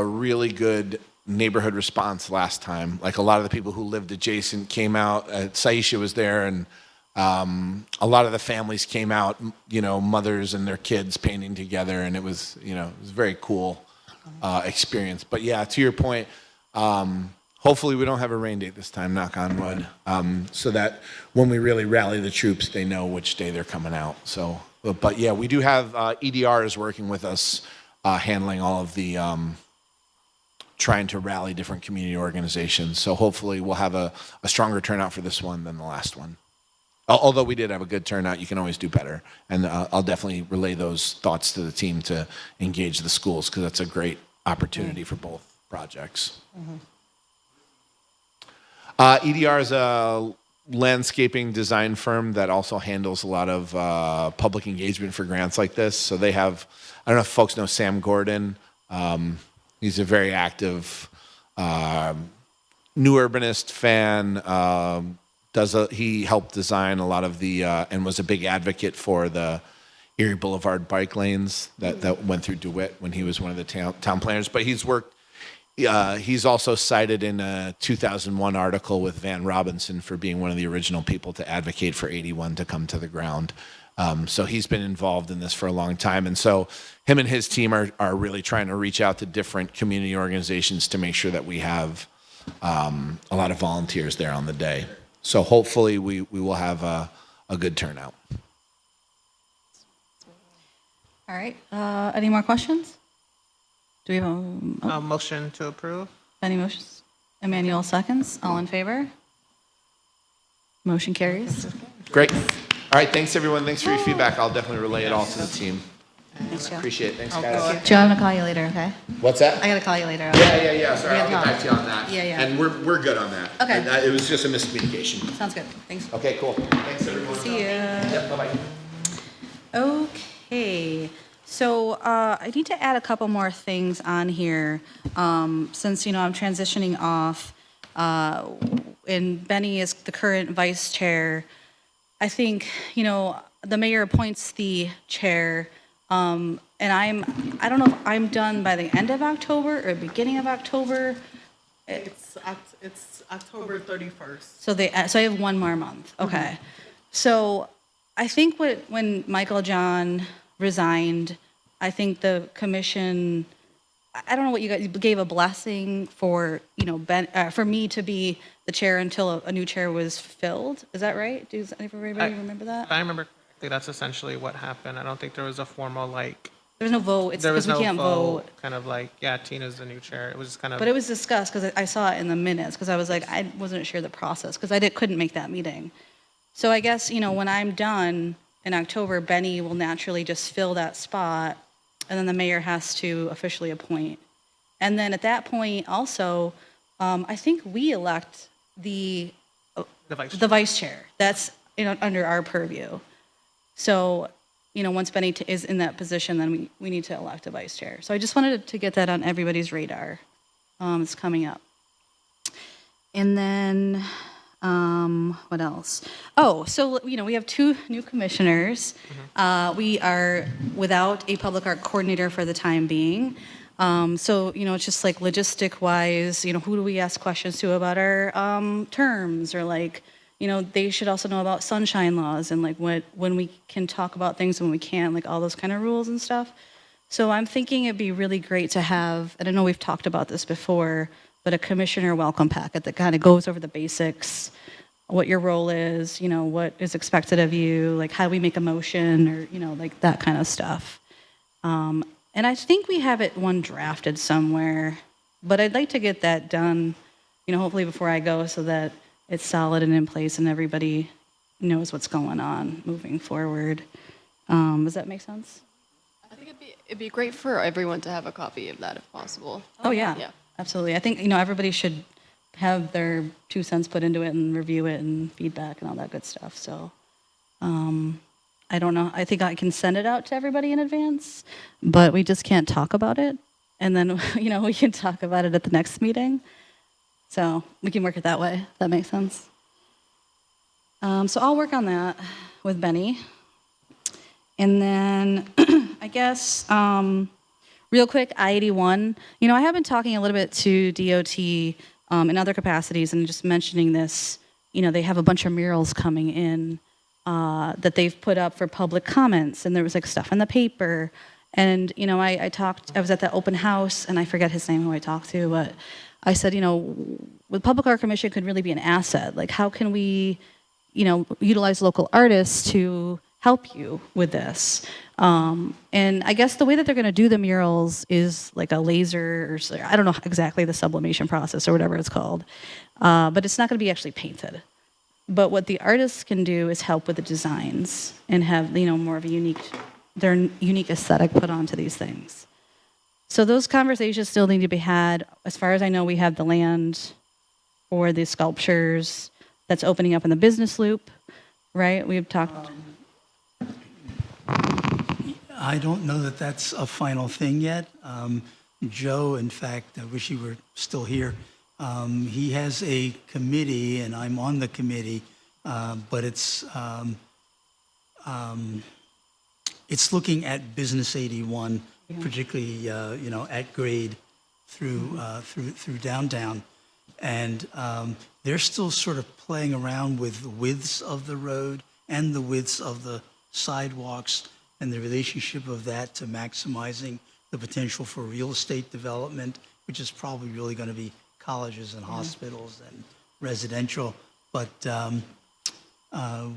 really good neighborhood response last time. Like, a lot of the people who lived adjacent came out. Saisha was there, and a lot of the families came out. Mothers and their kids painting together, and it was a very cool experience. But yeah, to your point, hopefully we don't have a rain date this time. Knock on wood. So that when we really rally the troops, they know which day they're coming out. So, but yeah, we do have EDR is working with us, handling all of the trying to rally different community organizations. So hopefully we'll have a stronger turnout for this one than the last one. Although we did have a good turnout, you can always do better. And I'll definitely relay those thoughts to the team to engage the schools, because that's a great opportunity for both projects. EDR is a landscaping design firm that also handles a lot of public engagement for grants like this. So they have, I don't know if folks know Sam Gordon. He's a very active new urbanist fan. He helped design a lot of the and was a big advocate for the Erie Boulevard bike lanes that went through DeWitt when he was one of the town planners. But he's also cited in a 2001 article with Van Robinson for being one of the original people to advocate for 81 to come to the ground. So he's been involved in this for a long time. And so him and his team are really trying to reach out to different community organizations to make sure that we have a lot of volunteers there on the day. So hopefully we will have a good turnout. All right. Any more questions? Do we have A motion to approve? any motions? Emmanuel seconds. All in favor? Motion carries. Great. All right, thanks everyone. Thanks for your feedback. I'll definitely relay it all to the team. Thanks, Joe. Appreciate it. Thanks, guys. Joe, I'm gonna call you later, okay? What's that? I gotta call you later. Yeah. Sorry, We I'll gotta get talk. back to you on that. Yeah. And we're good on that. Okay. And, it was just a miscommunication. Sounds good. Thanks. Okay, cool. Thanks everyone. See you. Yep, bye-bye. Okay, so I need to add a couple more things on here, since, I'm transitioning off, and Benny is the current vice chair. I think, the mayor appoints the chair, and I don't know if I'm done by the end of October or beginning of October. It's October 31st. So I have one more month. Okay. So I think when Michael John resigned, I think the commission, I don't know what you guys gave a blessing for, for me to be the chair until a new chair was filled. Is that right? Does everybody remember that? I remember correctly, that's essentially what happened. I don't think there was a formal, There was no vote. It's there was because we no can't vote. kind of Tina's the new chair. It was just kind of. But it was discussed because I saw it in the minutes, because I was like, I wasn't sure the process, because I couldn't make that meeting. So I guess, when I'm done in October, Benny will naturally just fill that spot, and then the mayor has to officially appoint. And then at that point, also, I think we elect the vice chair. That's under our purview. So, once Benny is in that position, then we need to elect a vice chair. So I just wanted to get that on everybody's radar. It's coming up. And then, what else? Oh, so, we have 2 new commissioners. We are without a public art coordinator for the time being. So, it's just like logistic-wise, who do we ask questions to about our terms, or like, they should also know about sunshine laws and like when we can talk about things and when we can't, like all those kind of rules and stuff. So I'm thinking it'd be really great to have, and I know we've talked about this before, but a commissioner welcome packet that kind of goes over the basics, what your role is, what is expected of you, like how do we make a motion, or, like that kind of stuff. And I think we have one drafted somewhere, but I'd like to get that done, hopefully before I go, so that it's solid and in place and everybody knows what's going on moving forward. Does that make sense? I think it'd be great for everyone to have a copy of that if possible. Oh, yeah. Yeah. Absolutely. I think, everybody should have their 2 cents put into it and review it and feedback and all that good stuff. So, I don't know. I think I can send it out to everybody in advance, but we just can't talk about it. And then, we can talk about it at the next meeting. So we can work it that way. That makes sense. So I'll work on that with Benny. And then I guess real quick, I-81. I have been talking a little bit to DOT in other capacities and just mentioning this. They have a bunch of murals coming in that they've put up for public comments, and there was like stuff in the paper. And I was at that open house, and I forget his name who I talked to, but I said, the Public Art Commission could really be an asset. Like, how can we, utilize local artists to help you with this? And I guess the way that they're going to do the murals is like a laser, or I don't know exactly the sublimation process or whatever it's called, but it's not going to be actually painted. But what the artists can do is help with the designs and have, more of a their unique aesthetic put onto these things. So those conversations still need to be had. As far as I know, we have the land for the sculptures that's opening up in the business loop, right? We've talked. I don't know that that's a final thing yet. Joe, in fact, I wish he were still here. He has a committee, and I'm on the committee, but it's looking at Business 81, particularly at grade through downtown, and they're still sort of playing around with the widths of the road and the widths of the sidewalks and the relationship of that to maximizing the potential for real estate development, which is probably really going to be colleges and hospitals and residential. But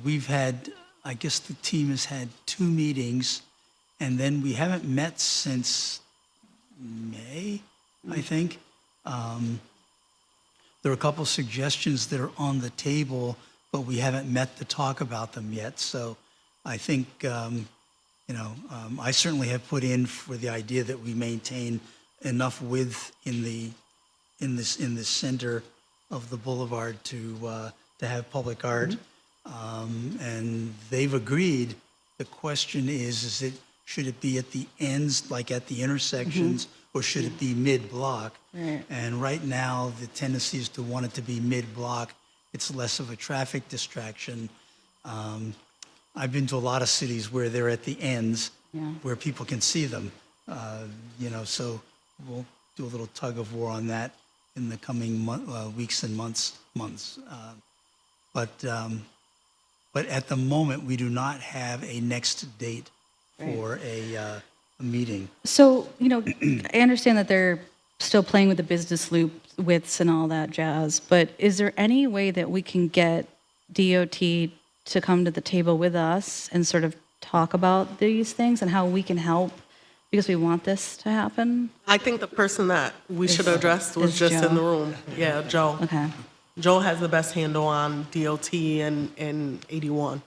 we've had, I guess the team has had 2 meetings, and then we haven't met since May, I think. There are a couple suggestions that are on the table, but we haven't met to talk about them yet. So I think, I certainly have put in for the idea that we maintain enough width in the center of the boulevard to have public art, and they've agreed. The question is should it be at the ends, like at the intersections, or should it be mid-block? Right. And right now, the tendency is to want it to be mid-block. It's less of a traffic distraction. I've been to a lot of cities where they're at the ends, where people can see them. So we'll do a little tug of war on that in the coming weeks and months. But at the moment, we do not have a next date for a meeting. So, I understand that they're still playing with the business loop widths and all that jazz, but is there any way that we can get DOT to come to the table with us and sort of talk about these things and how we can help, because we want this to happen? I think the person that we should address was just Joe. in the room. Yeah, Joe. Okay. Joel has the best handle on DOT and 81.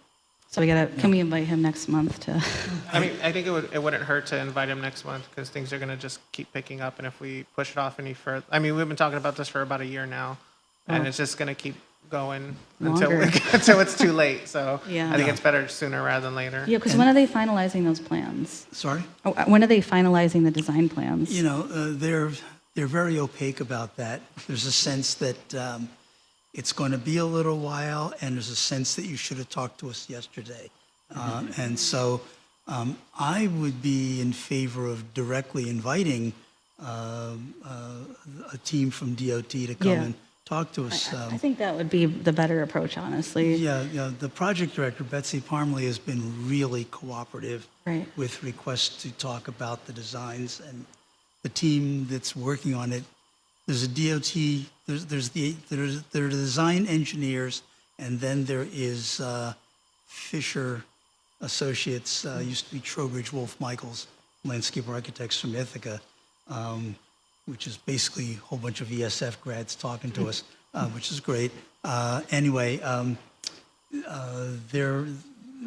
So can we invite him next month to? I mean, I think it wouldn't hurt to invite him next month because things are going to just keep picking up. And if we push it off any further, I mean, we've been talking about this for about a year now, and it's just going to keep going Longer. until it's too late. So Yeah. I think it's better sooner rather than later. Yeah, because when are they finalizing those plans? Sorry? Oh, when are they finalizing the design plans? You know, they're very opaque about that. There's a sense that it's going to be a little while, and there's a sense that you should have talked to us yesterday. And so I would be in favor of directly inviting a team from DOT to come Yeah. and talk to us. I think that would be the better approach, honestly. Yeah, the project director, Betsy Parmley, has been really cooperative Right. with requests to talk about the designs, and the team that's working on it. There's a DOT, there are design engineers, and then there is Fisher Associates, used to be Trowbridge Wolf Michaels, landscape architects from Ithaca, which is basically a whole bunch of ESF grads talking to us, which is great. Anyway, they're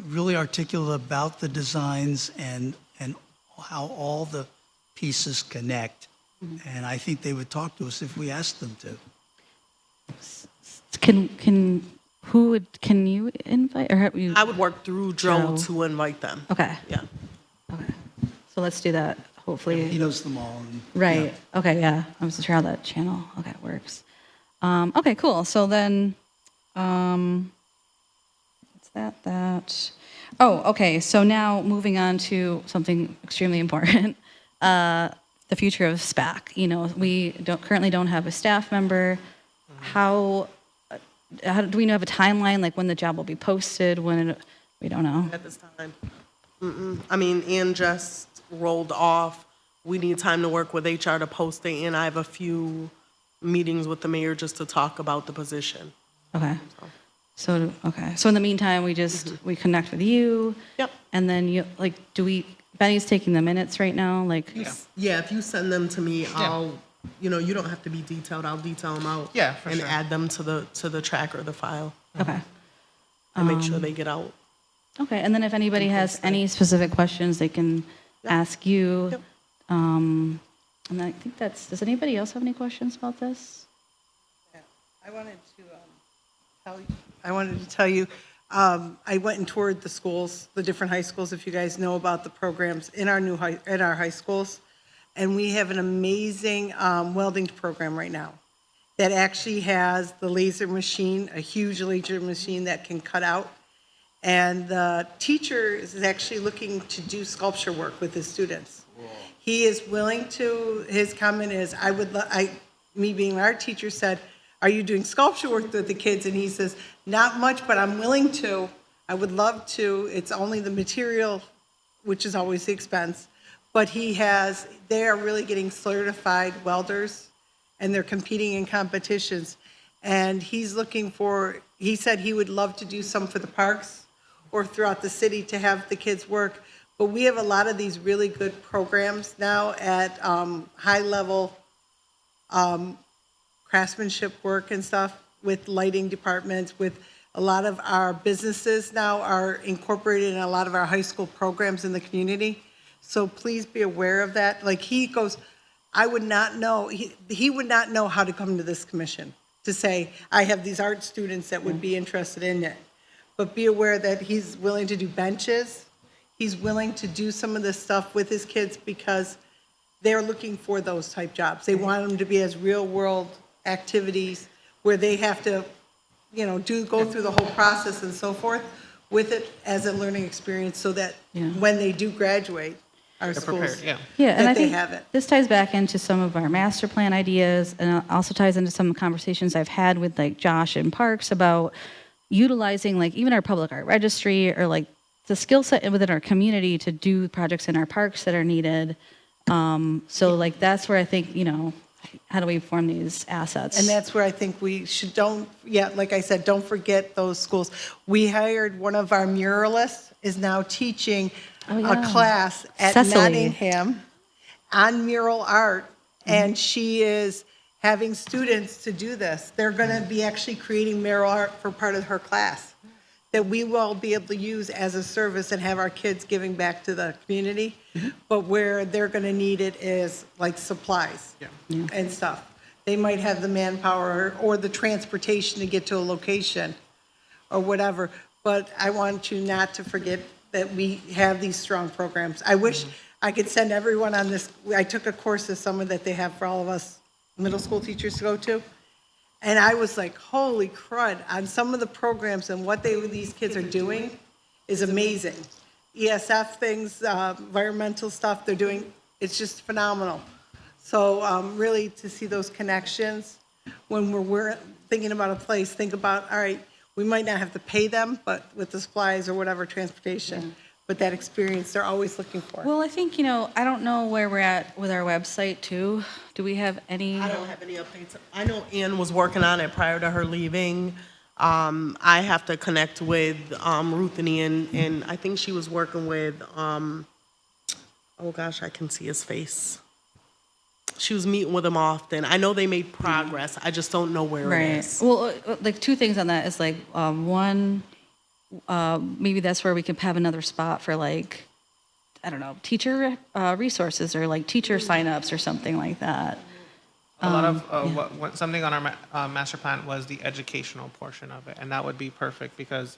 really articulate about the designs and how all the pieces connect. And I think they would talk to us if we asked them to. Can you invite, or have you? I would work through Joe Joe. to invite them. Okay, Yeah. okay. So let's do that, hopefully. He knows them all. And, Right, okay, yeah, I wasn't sure how that channel, okay, works. Okay, cool, so then, what's that? Oh, okay, so now moving on to something extremely important, the future of SPAC. You know, we currently don't have a staff member. How do we have a timeline, like when the job will be posted, when we don't know? At this time. I mean, Ann just rolled off. We need time to work with HR to post it, and I have a few meetings with the mayor just to talk about the position. Okay. So, okay. So in the meantime, we connect with you. Yep. And then Benny's taking the minutes right now, like. Yeah, if you send them to me, I'll, you don't have to be detailed. I'll detail them out. Yeah, for and sure. add them to the tracker, the file, Okay. and make sure they get out. Okay. And then if anybody has any specific questions, they can ask you. Yep. And I think does anybody else have any questions about this? I wanted to tell you, I went and toured the schools, the different high schools, if you guys know about the programs in our high schools. And we have an amazing welding program right now that actually has the laser machine, a huge laser machine that can cut out. And the teacher is actually looking to do sculpture work with his students. He is willing to, his comment is, me being an art teacher, said, "Are you doing sculpture work with the kids?" And he says, "Not much, but I'm willing to. I would love to. It's only the material, which is always the expense." But they are really getting certified welders, and they're competing in competitions. And he said he would love to do some for the parks or throughout the city to have the kids work. But we have a lot of these really good programs now at high-level craftsmanship work and stuff with lighting departments, with a lot of our businesses now are incorporated in a lot of our high school programs in the community. So please be aware of that. Like he goes, I would not know, he would not know how to come to this commission to say, I have these art students that would be interested in it. But be aware that he's willing to do benches. He's willing to do some of this stuff with his kids because they're looking for those type jobs. They want them to be as real world activities where they have to, go through the whole process and so forth with it as a learning experience so that when they do graduate our schools, prepared, yeah. Yeah, and I that they think have it. this ties back into some of our master plan ideas, and it also ties into some conversations I've had with like Josh and Parks about utilizing like even our public art registry or like the skill set within our community to do projects in our parks that are needed. So like that's where I think, how do we form these assets? And that's where I think we should like I said, don't forget those schools. We hired one of our muralists is now teaching a class at Cecily. Nottingham on mural art, and she has having students to do this. They're going to be actually creating mural art for part of her class that we will be able to use as a service and have our kids giving back to the community. But where they're going to need it is like supplies and stuff. They might have the manpower or the transportation to get to a location or whatever. But I want you not to forget that we have these strong programs. I wish I could send everyone on this. I took a course this summer that they have for all of us middle school teachers to go to. And I was like, holy crud, on some of the programs and what these kids are doing is amazing. ESF things, environmental stuff they're doing, it's just phenomenal. So really to see those connections, when we're thinking about a place, think about, all right, we might not have to pay them, but with the supplies or whatever, transportation, but that experience they're always looking for. Well, I think, I don't know where we're at with our website too. Do we have any? I don't have any updates. I know Ann was working on it prior to her leaving. I have to connect with Ruth and Ian, and I think she was working with, oh gosh, I can see his face. She was meeting with him often. I know they made progress. I just don't know where it is. Well, like two things on that is like, one, maybe that's where we could have another spot for like, I don't know, teacher resources or like teacher signups or something like that. A lot of something on our master plan was the educational portion of it, and that would be perfect because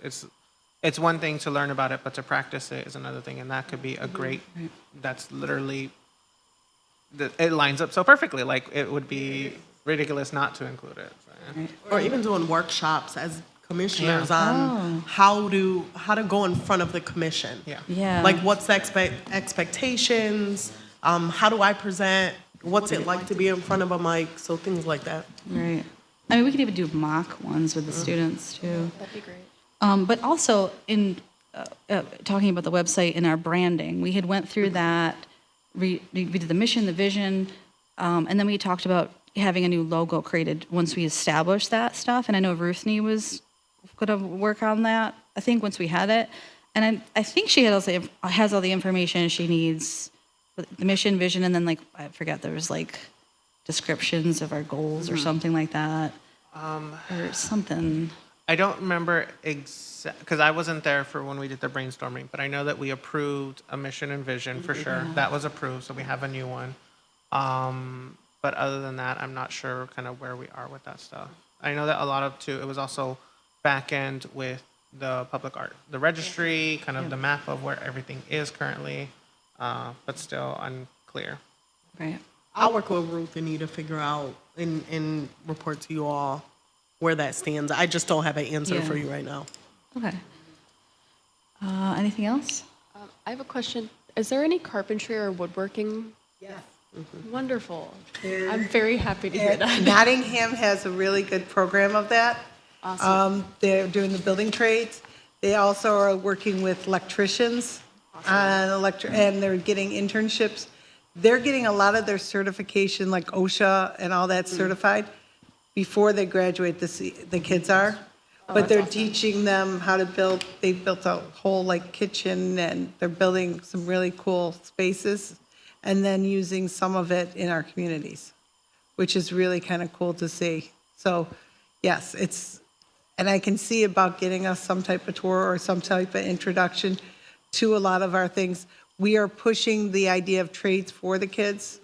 it's one thing to learn about it, but to practice it is another thing, and that could be a great. That's literally. It lines up so perfectly. Like it would be ridiculous not to include it. So, Or even doing workshops as commissioners on how to go in front of the commission. Yeah. Like what's the expectations? How do I present? What's it like to be in front of a mic? So things like that. Right. I mean, we could even do mock ones with the students too. That'd be great. But also in talking about the website and our branding, we had went through that. We did the mission, the vision, and then we talked about having a new logo created once we established that stuff. And I know Ruthnie was going to work on that, I think, once we had it. And I think she has all the information she needs, the mission, vision, and then like, I forget, there was like descriptions of our goals or something like that. Or something. I don't remember because I wasn't there for when we did the brainstorming, but I know that we approved a mission and vision for sure. That was approved, so we have a new one. But other than that, I'm not sure kind of where we are with that stuff. I know that a lot of it was also back end with the public art, the registry, kind of the map of where everything is currently, but still unclear. Right. I'll work with Ruth and Nita to figure out and report to you all where that stands. I just don't have an answer for you right now. Okay. Anything else? I have a question. Is there any carpentry or woodworking? Yes. Wonderful. I'm very happy to hear that. Nottingham has a really good program of that. Awesome. They're doing the building trades. They also are working with electricians on and they're getting internships. They're getting a lot of their certification, like OSHA and all that certified, before they graduate, the kids are. But they're teaching them how to build. They built a whole like kitchen and they're building some really cool spaces and then using some of it in our communities, which is really kind of cool to see. So yes, and I can see about getting us some type of tour or some type of introduction to a lot of our things. We are pushing the idea of trades for the kids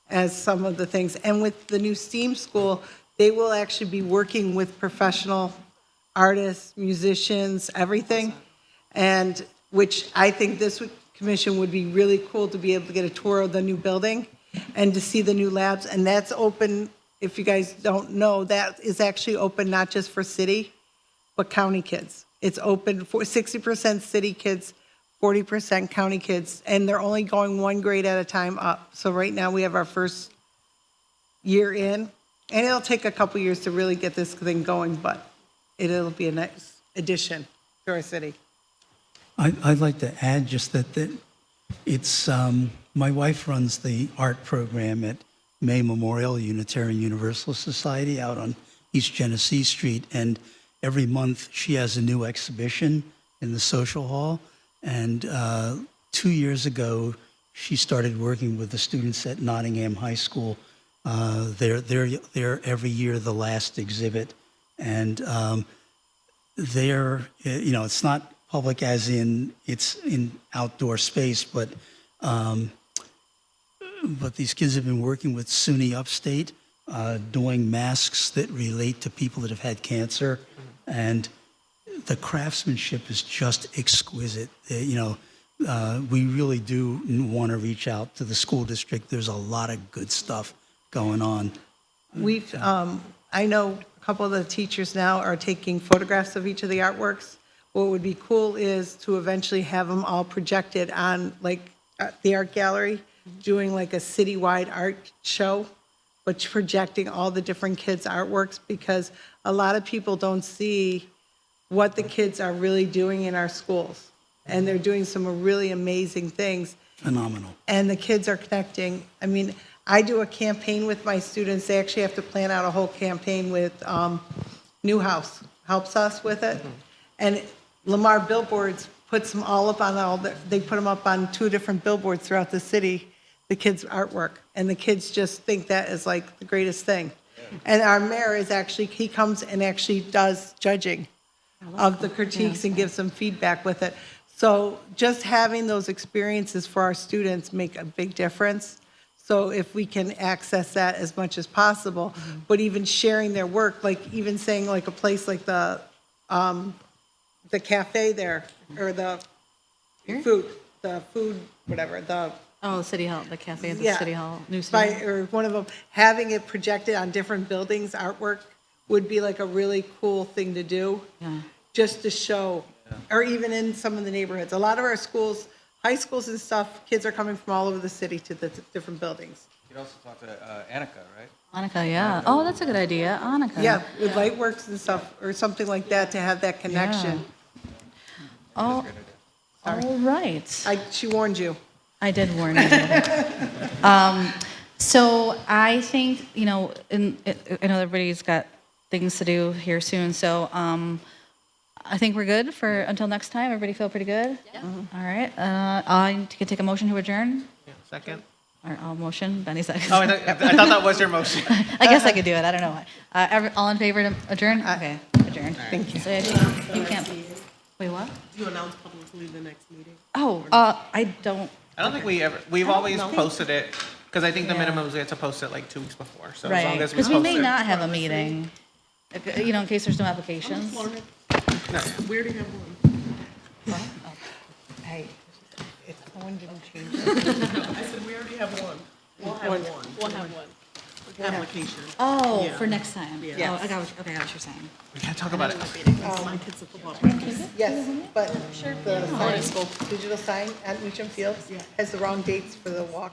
as some of the things. And with the new STEAM school, they will actually be working with professional artists, musicians, everything. And which I think this commission would be really cool to be able to get a tour of the new building and to see the new labs. And that's open, if you guys don't know, that is actually open not just for city, but county kids. It's open for 60% city kids, 40% county kids, and they're only going one grade at a time up. So right now we have our first year in, and it'll take a couple years to really get this thing going, but it'll be a nice addition to our city. I'd like to add just that it's, my wife runs the art program at May Memorial Unitarian Universalist Society out on East Genesee Street, and every month she has a new exhibition in the social hall. And 2 years ago, she started working with the students at Nottingham High School They're every year the last exhibit, and it's not public as in it's in outdoor space, but these kids have been working with SUNY Upstate, doing masks that relate to people that have had cancer, and the craftsmanship is just exquisite. We really do want to reach out to the school district. There's a lot of good stuff going on. I know a couple of the teachers now are taking photographs of each of the artworks. What would be cool is to eventually have them all projected on, like, the art gallery, doing like a citywide art show, but projecting all the different kids' artworks, because a lot of people don't see what the kids are really doing in our schools. And they're doing some really amazing things. Phenomenal. And the kids are connecting. I mean, I do a campaign with my students. They actually have to plan out a whole campaign with Newhouse, helps us with it. And Lamar Billboards puts them all up on they put them up on 2 different billboards throughout the city, the kids' artwork. And the kids just think that is like the greatest thing. And our mayor is actually, he comes and actually does judging of the critiques and gives them feedback with it. So just having those experiences for our students make a big difference. So if we can access that as much as possible, but even sharing their work, like even saying like a place like the cafe there, or the food, whatever, the Oh, City Hall, the cafe at the Yeah. City Hall, new City Hall. or one of them, having it projected on different buildings, artwork, would be like a really cool thing to do, Yeah. just to show, or even in some of the neighborhoods. A lot of our schools, high schools and stuff, kids are coming from all over the city to the different buildings. You could also talk to Annika, right? Annika, yeah. Oh, that's a good idea, Annika. Yeah, with Lightworks and stuff, or something like that, to have that connection. Oh, all right. She warned you. I did warn you. So I think, I know everybody's got things to do here soon, so I think we're good for until next time. Everybody feel pretty good? Yeah. All right. I can take a motion to adjourn. Yeah, second. Or I'll motion. Benny seconds. Oh, I thought that was your motion. I guess I could do it. I don't know. All in favor to adjourn? Okay, adjourn. Thank you. So I think you can't. Wait, what? Do you announce publicly the next meeting? Oh, I don't. I don't think we've always posted it, because I think the minimum is we have to post it like 2 weeks before. So as Right. long as we Because we post may it. not have a meeting, in case there's no applications. We already have one. Hey, Owen didn't change it. I said we already have one. We'll have one. We'll have one. Application. Oh, Yeah. for next time. Yeah. Oh, I got what you're saying. We can't talk about it. My kids are football practice. Yes, but the digital sign at Meacham Fields has the wrong dates for the walk.